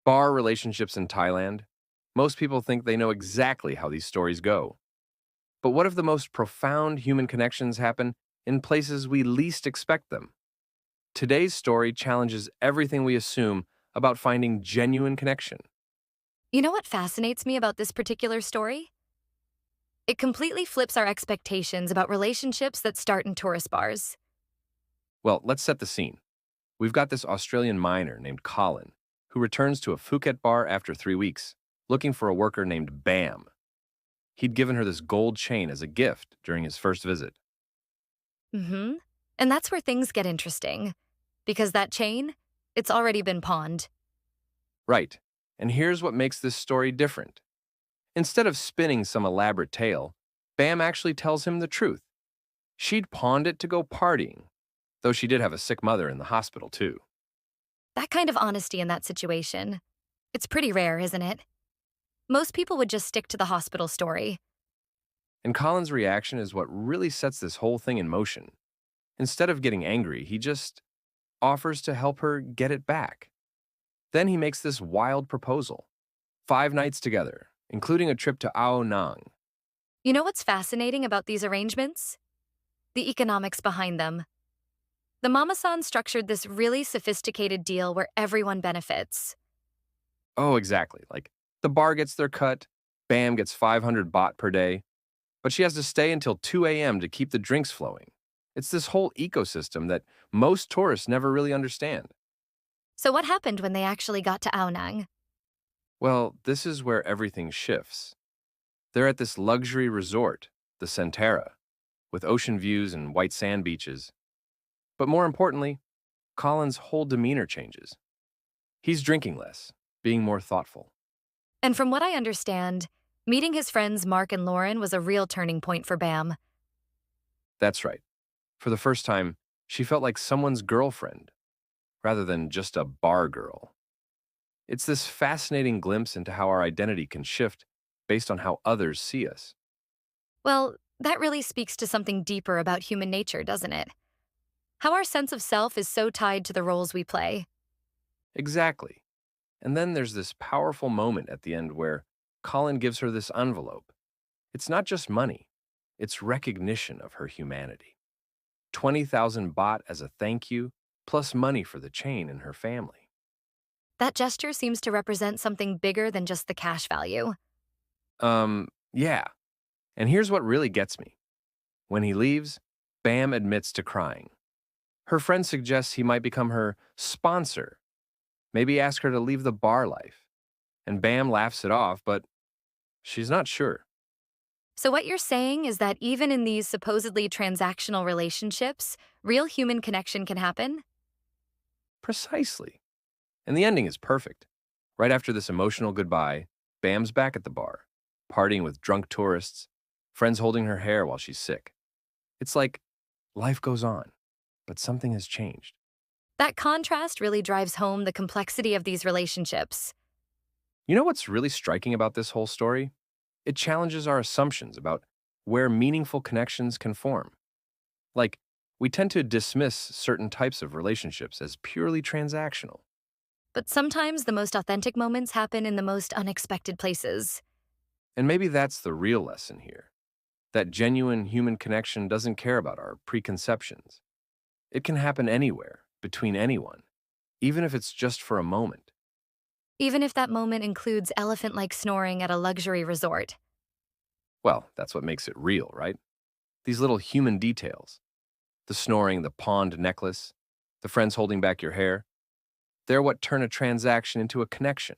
Bar relationships in Thailand. Most people think they know exactly how these stories go. But what if the most profound human connections happen in places we least expect them? Today's story challenges everything we assume about finding genuine connection. You know what fascinates me about this particular story? It completely flips our expectations about relationships that start in tourist bars. Well, let's set the scene. We've got this Australian miner named Colin, who returns to a Phuket bar after 3 weeks, looking for a worker named Bam. He'd given her this gold chain as a gift during his first visit. Mm-hmm. And that's where things get interesting. Because that chain, it's already been pawned. Right. And here's what makes this story different. Instead of spinning some elaborate tale, Bam actually tells him the truth. She'd pawned it to go partying, though she did have a sick mother in the hospital, too. That kind of honesty in that situation, it's pretty rare, isn't it? Most people would just stick to the hospital story. And Colin's reaction is what really sets this whole thing in motion. Instead of getting angry, he just offers to help her get it back. Then he makes this wild proposal. 5 nights together, including a trip to Ao Nang. You know what's fascinating about these arrangements? The economics behind them. The Mama-san structured this really sophisticated deal where everyone benefits. Oh, exactly. Like, the bar gets their cut, Bam gets 500 baht per day, but she has to stay until 2 a.m. to keep the drinks flowing. It's this whole ecosystem that most tourists never really understand. So what happened when they actually got to Aonang? Well, this is where everything shifts. They're at this luxury resort, the Centera, with ocean views and white sand beaches. But more importantly, Colin's whole demeanor changes. He's drinking less, being more thoughtful. And from what I understand, meeting his friends Mark and Lauren was a real turning point for Bam. That's right. For the first time, she felt like someone's girlfriend, rather than just a bar girl. It's this fascinating glimpse into how our identity can shift based on how others see us. Well, that really speaks to something deeper about human nature, doesn't it? How our sense of self is so tied to the roles we play. Exactly. And then there's this powerful moment at the end where Colin gives her this envelope. It's not just money, it's recognition of her humanity. 20,000 baht as a thank you, plus money for the chain and her family. That gesture seems to represent something bigger than just the cash value. Yeah. And here's what really gets me. When he leaves, Bam admits to crying. Her friend suggests he might become her sponsor, maybe ask her to leave the bar life. And Bam laughs it off, but she's not sure. So, what you're saying is that even in these supposedly transactional relationships, real human connection can happen? Precisely. And the ending is perfect. Right after this emotional goodbye, Bam's back at the bar, partying with drunk tourists, friends holding her hair while she's sick. It's like life goes on, but something has changed. That contrast really drives home the complexity of these relationships. You know what's really striking about this whole story? It challenges our assumptions about where meaningful connections can form. Like, we tend to dismiss certain types of relationships as purely transactional. But sometimes the most authentic moments happen in the most unexpected places. And maybe that's the real lesson here, that genuine human connection doesn't care about our preconceptions. It can happen anywhere, between anyone, even if it's just for a moment. Even if that moment includes elephant like snoring at a luxury resort. Well, that's what makes it real, right? These little human details, the snoring, the pawned necklace, the friends holding back your hair, they're what turn a transaction into a connection.